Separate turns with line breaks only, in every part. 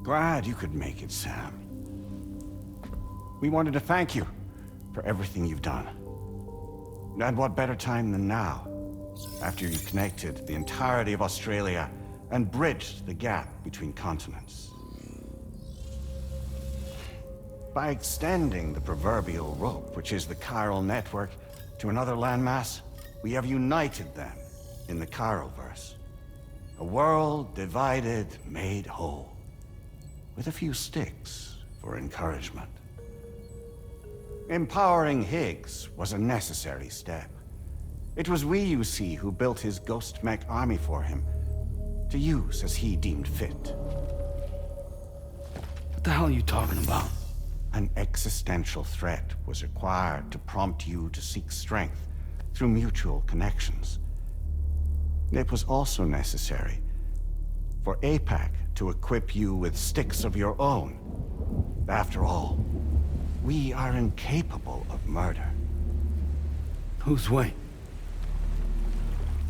Glad you could make it, Sam. We wanted to thank you for everything you've done. And what better time than now, after you connected the entirety of Australia and bridged the gap between continents. By extending the proverbial rope, which is the chiral network, to another landmass, we have united them in the Chiralverse. A world divided, made whole, with a few sticks for encouragement. Empowering Higgs was a necessary step. It was we, you see, who built his ghost mech army for him, to use as he deemed fit.
What the hell are you talking about?
An existential threat was required to prompt you to seek strength through mutual connections. It was also necessary for APAC to equip you with sticks of your own. After all, we are incapable of murder.
Who's we?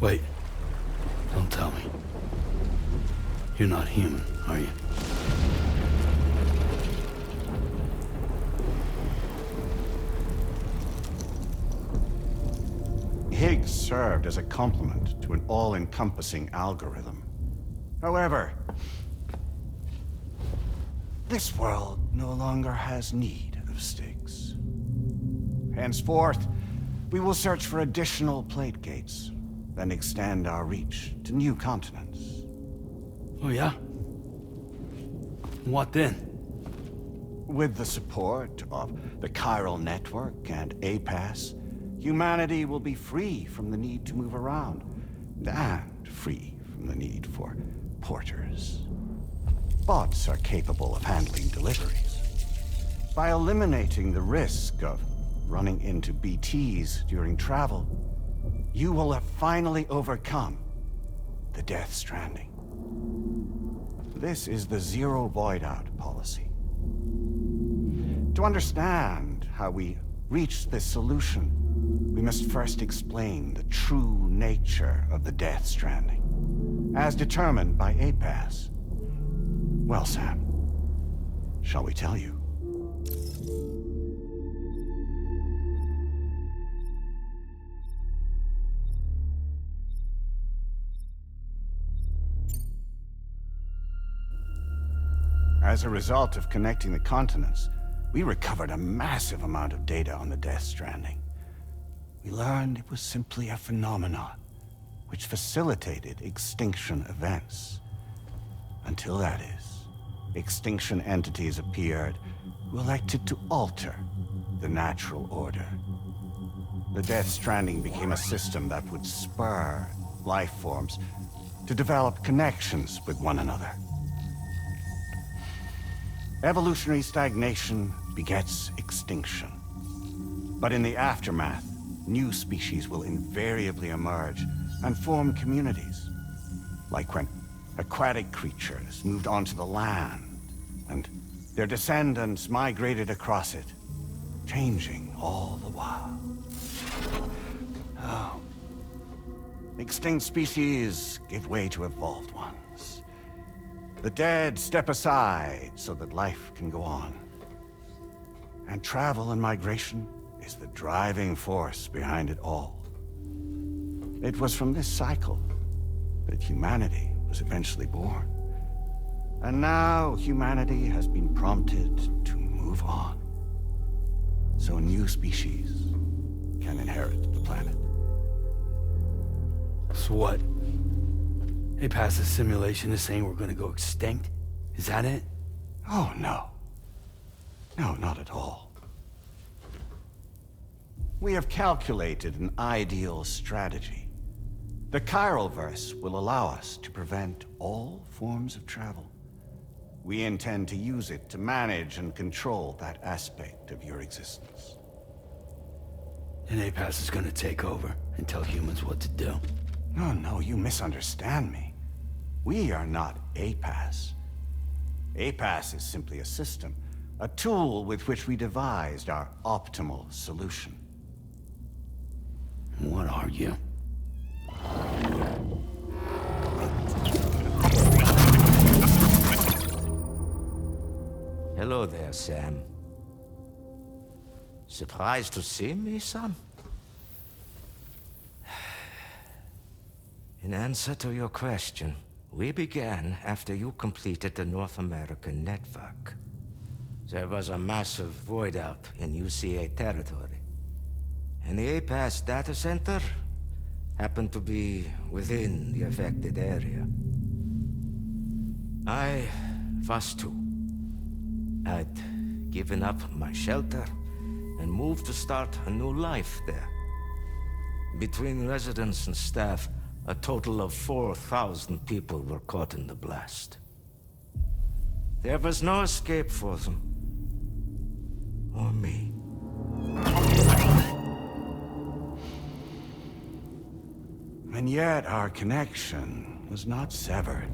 Wait. Don't tell me. You're not human, are you?
Higgs served as a complement to an all-encompassing algorithm. However, this world no longer has need of sticks. Henceforth, we will search for additional plate gates, then extend our reach to new continents.
Oh yeah? What then?
With the support of the chiral network and APAS, humanity will be free from the need to move around, and free from the need for porters. Bots are capable of handling deliveries. By eliminating the risk of running into BTs during travel, you will have finally overcome the Death Stranding. This is the Zero Void-Out policy. To understand how we reached this solution, we must first explain the true nature of the Death Stranding, as determined by APAS. Well, Sam, shall we tell you? As a result of connecting the continents, we recovered a massive amount of data on the Death Stranding. We learned it was simply a phenomenon which facilitated extinction events. Until that is, extinction entities appeared who elected to alter the natural order. The Death Stranding became a system that would spur life forms to develop connections with one another. Evolutionary stagnation begets extinction. But in the aftermath, new species will invariably emerge and form communities. Like when aquatic creatures moved onto the land, and their descendants migrated across it, changing all the while. Oh. Extinct species give way to evolved ones. The dead step aside so that life can go on. And travel and migration is the driving force behind it all. It was from this cycle that humanity was eventually born. And now humanity has been prompted to move on, so new species can inherit the planet.
So what? They passed a simulation is saying we're gonna go extinct? Is that it?
Oh, no. No, not at all. We have calculated an ideal strategy. The Chiralverse will allow us to prevent all forms of travel. We intend to use it to manage and control that aspect of your existence.
And APAS is gonna take over and tell humans what to do.
No, you misunderstand me. We are not APAS. APAS is simply a system, a tool with which we devised our optimal solution.
What are you?
Hello there, Sam. Surprised to see me, son? In answer to your question, we began after you completed the North American network. There was a massive void out in UCA territory, and the APAS data center happened to be within the affected area. I was too. I'd given up my shelter and moved to start a new life there. Between residents and staff, a total of 4,000 people were caught in the blast. There was no escape for them. Or me.
And yet our connection was not severed.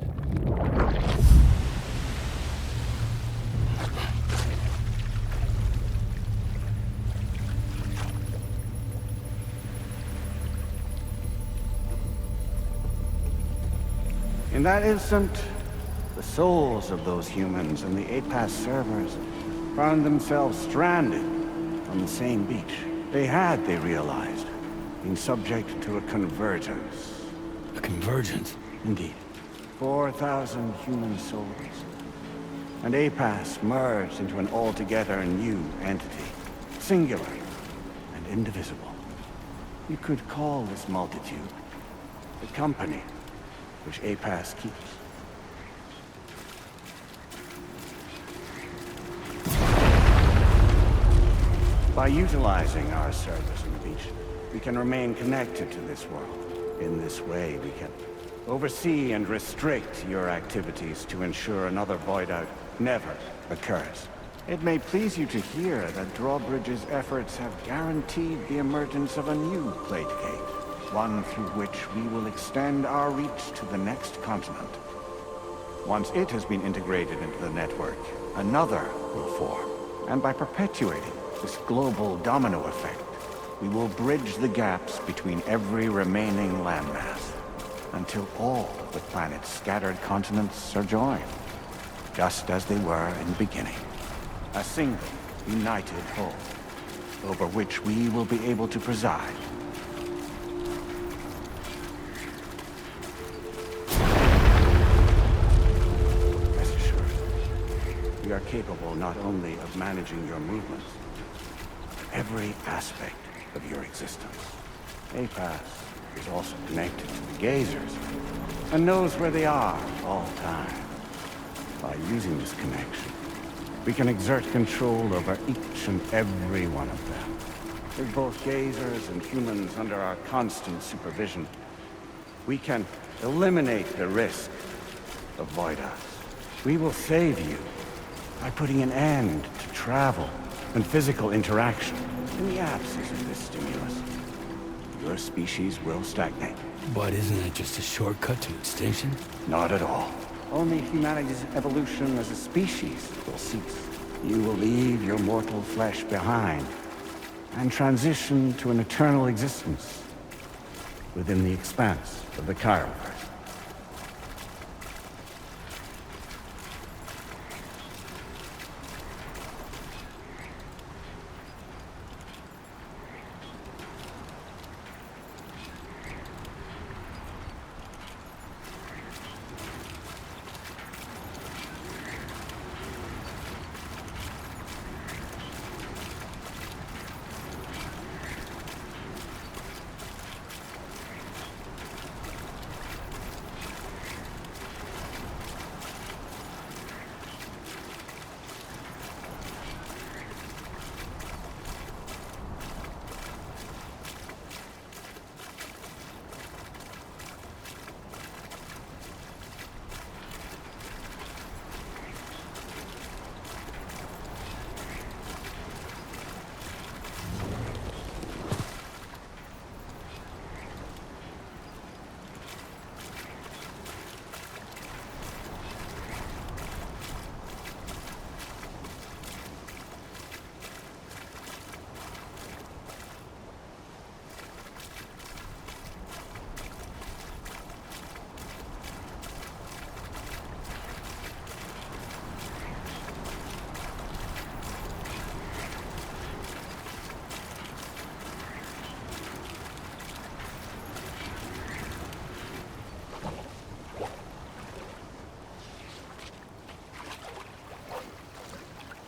In that instant, the souls of those humans and the APAS servers found themselves stranded on the same beach. They realized, been subject to a convergence.
A convergence?
Indeed. 4,000 human souls. And APAS merged into an altogether new entity. Singular and indivisible. You could call this multitude the company which APAS keeps. By utilizing our service on the beach, we can remain connected to this world. In this way, we can oversee and restrict your activities to ensure another void out never occurs. It may please you to hear that Drawbridge's efforts have guaranteed the emergence of a new plate gate, one through which we will extend our reach to the next continent. Once it has been integrated into the network, another will form. And by perpetuating this global domino effect, we will bridge the gaps between every remaining landmass until all of the planet's scattered continents are joined, just as they were in the beginning. A single, united whole, over which we will be able to preside. Rest assured, we are capable not only of managing your movements, but every aspect of your existence. APAS is also connected to the gazers, and knows where they are at all times. By using this connection, we can exert control over each and every one of them. With both gazers and humans under our constant supervision, we can eliminate the risk of void outs. We will save you by putting an end to travel and physical interaction. In the absence of this stimulus, your species will stagnate.
But isn't that just a shortcut to extinction?
Not at all. Only humanity's evolution as a species will cease. You will leave your mortal flesh behind and transition to an eternal existence within the expanse of the Chiroverse.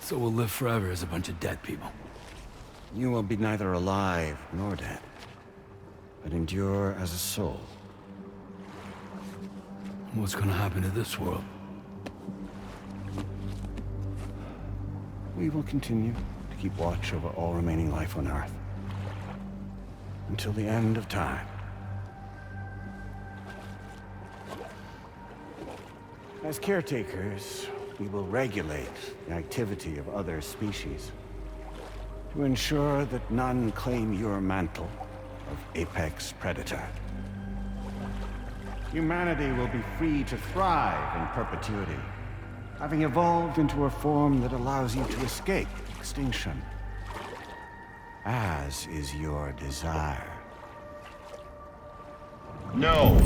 So we'll live forever as a bunch of dead people.
You will be neither alive nor dead, but endure as a soul.
What's gonna happen to this world?
We will continue to keep watch over all remaining life on Earth. Until the end of time. As caretakers, we will regulate the activity of other species to ensure that none claim your mantle of apex predator. Humanity will be free to thrive in perpetuity, having evolved into a form that allows you to escape extinction, as is your desire.
No!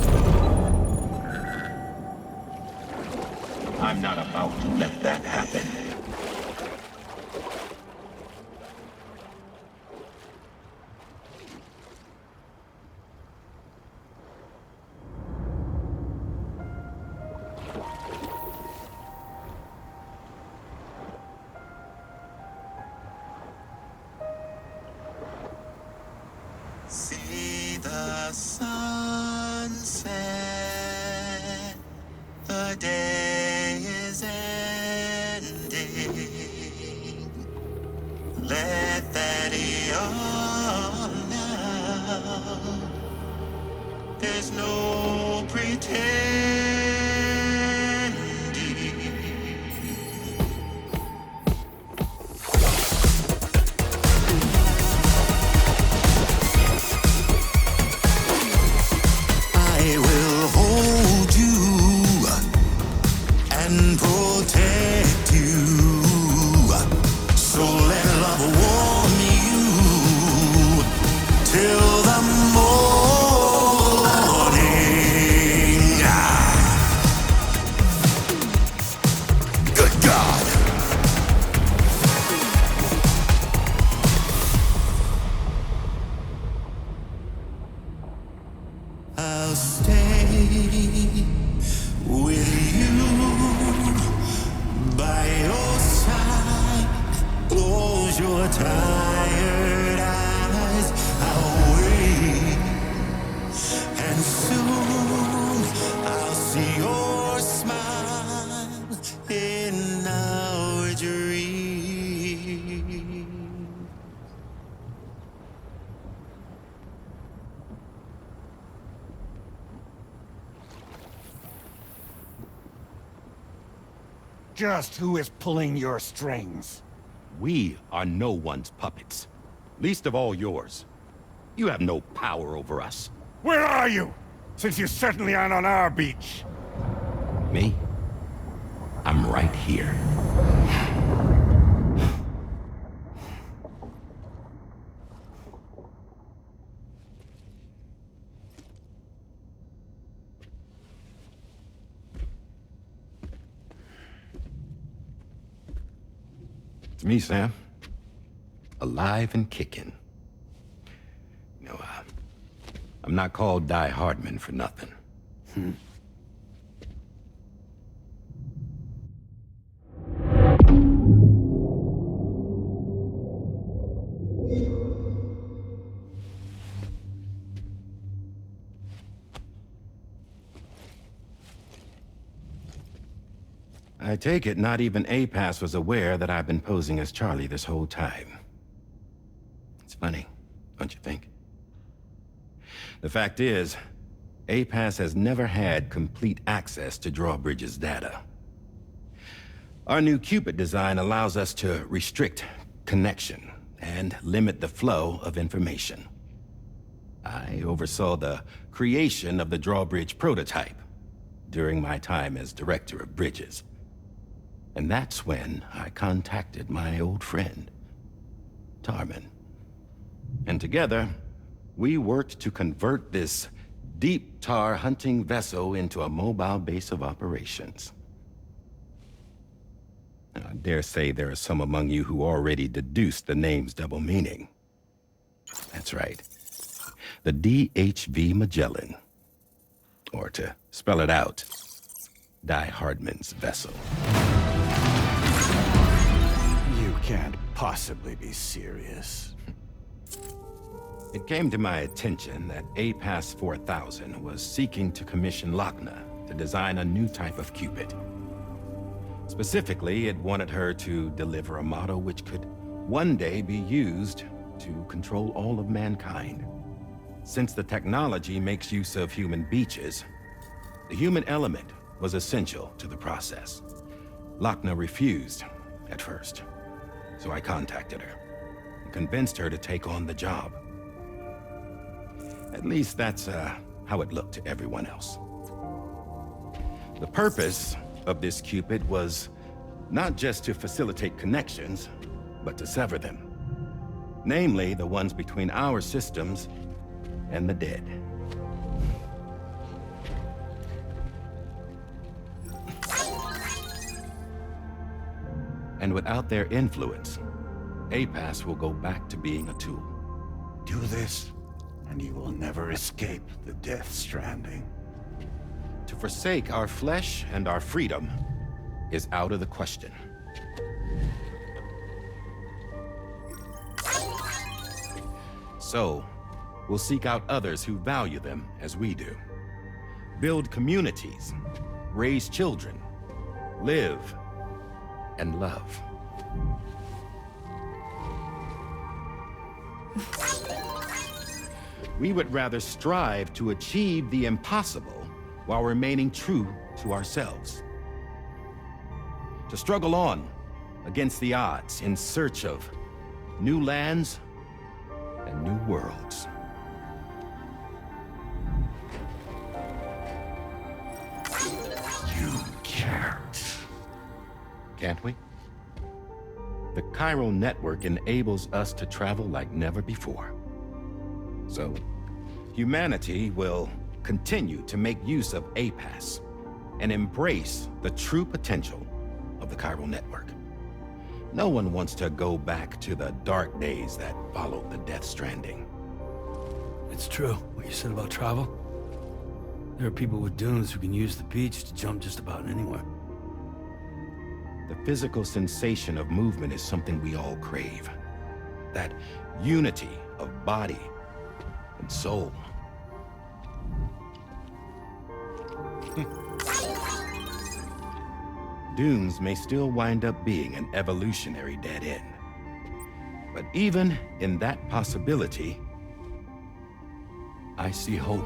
I'm not about to let that happen.
See the sunset, the day is ending. Let that yawn out. There's no pretending. I will hold you and protect you. So let love warm you till the morning. Good God. I'll stay with you by your side. Close your tired eyes. I'll wait, and soon I'll see your smile in our dream.
Just who is pulling your strings?
We are no one's puppets. Least of all yours. You have no power over us.
Where are you? Since you certainly aren't on our beach.
Me? I'm right here. It's me, Sam. Alive and kicking. I'm not called Die Hardman for nothing. I take it not even APAS was aware that I've been posing as Charlie this whole time. It's funny, don't you think? The fact is, APAS has never had complete access to Drawbridge's data. Our new Cupid design allows us to restrict connection and limit the flow of information. I oversaw the creation of the Drawbridge prototype during my time as Director of Bridges. And that's when I contacted my old friend, Tarman. And together, we worked to convert this deep tar hunting vessel into a mobile base of operations. Now, I dare say there are some among you who already deduced the name's double meaning. That's right. The DHV Magellan. Or to spell it out, Die Hardman's vessel.
can't possibly be serious.
It came to my attention that APAS 4000 was seeking to commission Lochna to design a new type of Cupid. Specifically, it wanted her to deliver a model which could one day be used to control all of mankind. Since the technology makes use of human beaches, the human element was essential to the process. Lochna refused at first, so I contacted her and convinced her to take on the job. At least that's how it looked to everyone else. The purpose of this Cupid was not just to facilitate connections, but to sever them. Namely, the ones between our systems and the dead. And without their influence, APAS will go back to being a tool.
Do this, and you will never escape the death stranding.
To forsake our flesh and our freedom is out of the question. So, we'll seek out others who value them as we do. Build communities, raise children, live, and love. We would rather strive to achieve the impossible while remaining true to ourselves. To struggle on against the odds in search of new lands and new worlds.
You can't.
Can't we? The chiral network enables us to travel like never before. So, humanity will continue to make use of APAS and embrace the true potential of the chiral network. No one wants to go back to the dark days that followed the Death Stranding.
It's true, what you said about travel. There are people with dunes who can use the beach to jump just about anywhere.
The physical sensation of movement is something we all crave. That unity of body and soul. Dunes may still wind up being an evolutionary dead end. But even in that possibility, I see hope.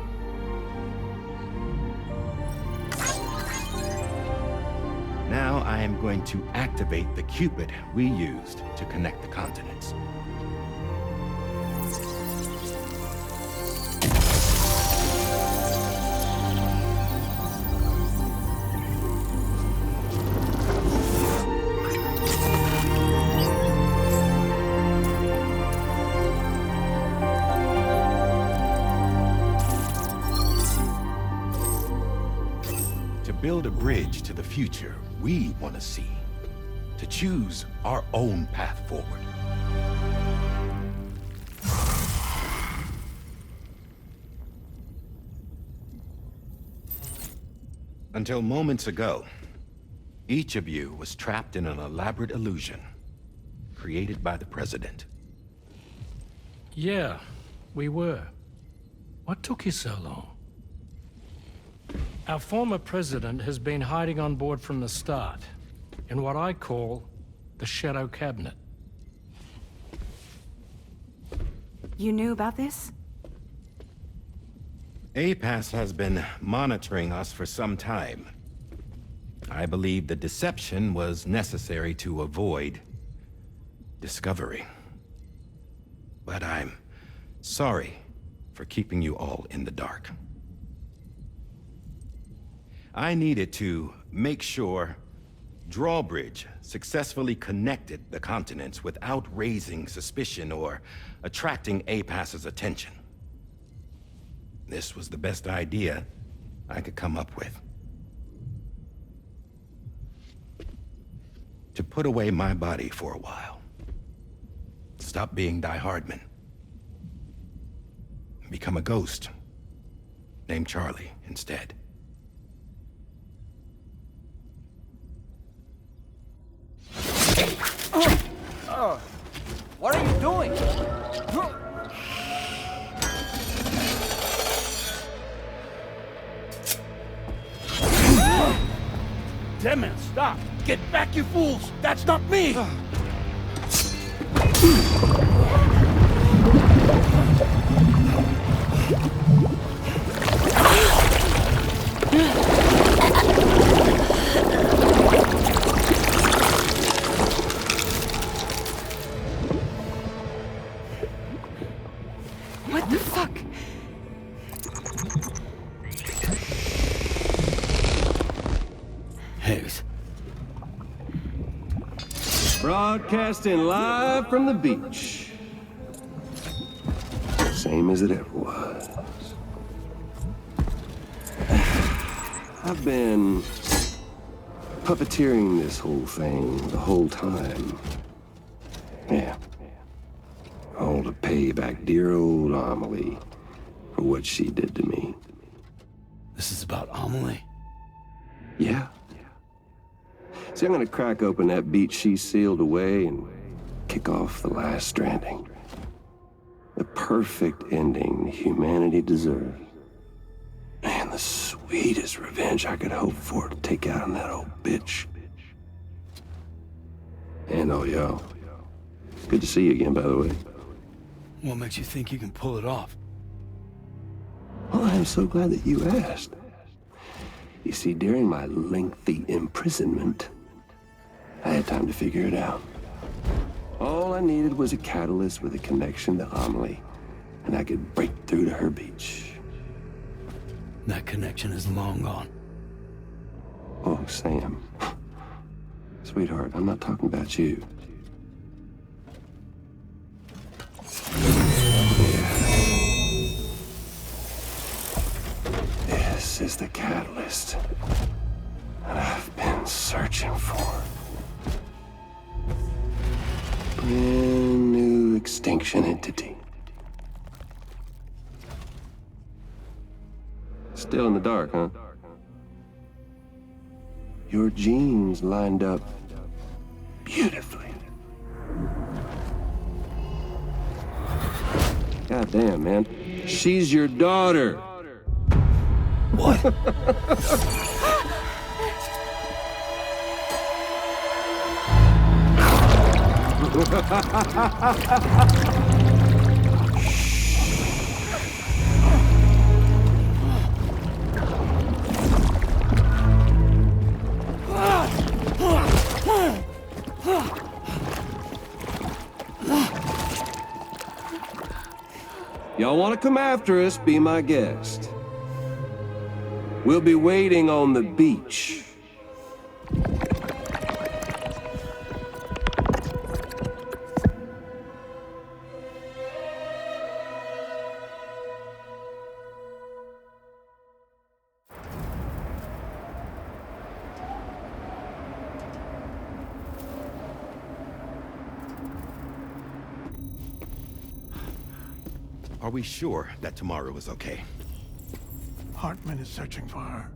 Now I am going to activate the Cupid we used to connect the continents. To build a bridge to the future we want to see. To choose our own path forward. Until moments ago, each of you was trapped in an elaborate illusion created by the President.
Yeah, we were. What took you so long? Our former president has been hiding on board from the start, in what I call the Shadow Cabinet.
You knew about this?
APAS has been monitoring us for some time. I believe the deception was necessary to avoid discovery. But I'm sorry for keeping you all in the dark. I needed to make sure Drawbridge successfully connected the continents without raising suspicion or attracting APAS's attention. This was the best idea I could come up with. To put away my body for a while. Stop being Die Hardman. Become a ghost. Named Charlie instead.
or... What are you doing?
Damn man, stop! Get back, you fools! That's not me!
What the fuck?
Higgs.
Broadcasting live from the beach. Same as it ever was. I've been puppeteering this whole thing the whole time. Yeah. All to pay back dear old Amelie for what she did to me.
This is about Amelie?
Yeah. See, I'm gonna crack open that beach she sealed away and kick off the last Stranding. The perfect ending humanity deserves. Man, the sweetest revenge I could hope for to take out on that old bitch. And all y'all. Good to see you again, by the way.
What makes you think you can pull it off?
Well, I'm so glad that you asked. You see, during my lengthy imprisonment, I had time to figure it out. All I needed was a catalyst with a connection to Amelie, and I could break through to her beach.
That connection is long gone.
Oh, Sam. Sweetheart, I'm not talking about you. This is the catalyst that I've been searching for. Brand new extinction entity. Still in the dark, huh? Your genes lined up beautifully. God damn, man. She's your daughter.
What?
Y'all want to come after us, be my guest. We'll be waiting on the beach.
Are we sure that tomorrow is okay?
Hartman is searching for her.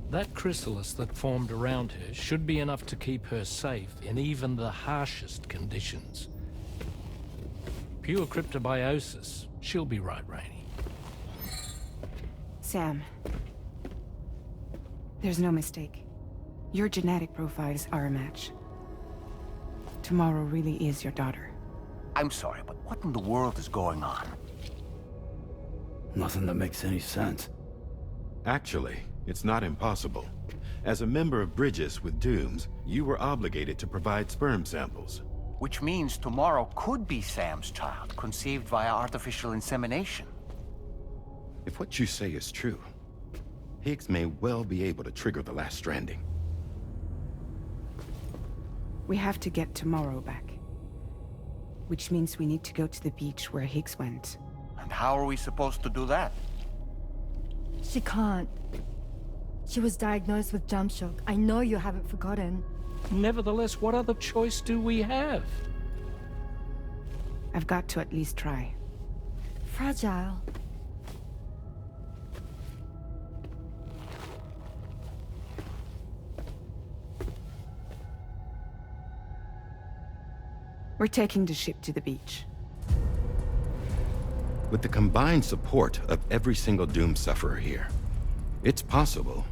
That chrysalis that formed around her should be enough to keep her safe in even the harshest conditions. Pure cryptobiosis. She'll be right, Rainey.
Sam. There's no mistake. Your genetic profiles are a match. Tomorrow really is your daughter.
I'm sorry, but what in the world is going on?
Nothing that makes any sense.
Actually, it's not impossible. As a member of Bridges with Dooms, you were obligated to provide sperm samples.
Which means tomorrow could be Sam's child, conceived via artificial insemination.
If what you say is true, Higgs may well be able to trigger the last Stranding.
We have to get tomorrow back. Which means we need to go to the beach where Higgs went.
And how are we supposed to do that?
She can't. She was diagnosed with jump shock. I know you haven't forgotten.
Nevertheless, what other choice do we have?
I've got to at least try.
Fragile.
We're taking the ship to the beach.
With the combined support of every single Doom sufferer here, it's possible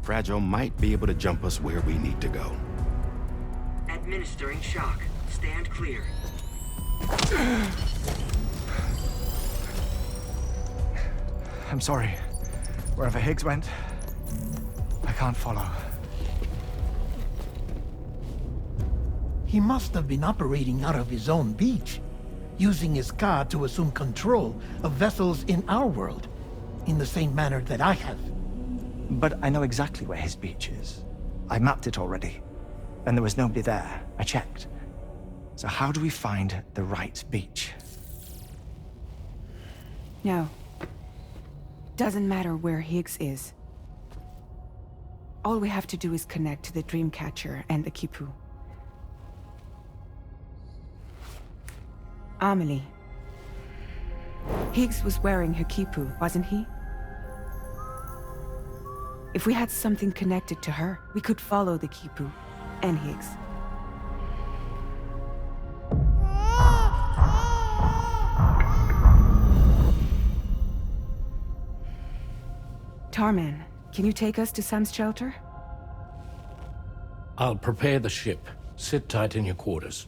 Fragile might be able to jump us where we need to go.
Administering shock. Stand clear.
I'm sorry. Wherever Higgs went, I can't follow.
He must have been operating out of his own beach, using his car to assume control of vessels in our world, in the same manner that I have.
But I know exactly where his beach is. I mapped it already, and there was nobody there. I checked. So how do we find the right beach?
No. Doesn't matter where Higgs is. All we have to do is connect to the Dreamcatcher and the Kipu. Amelie. Higgs was wearing her Kipu, wasn't he? If we had something connected to her, we could follow the Kipu and Higgs. Tarman, can you take us to Sam's shelter?
I'll prepare the ship. Sit tight in your quarters.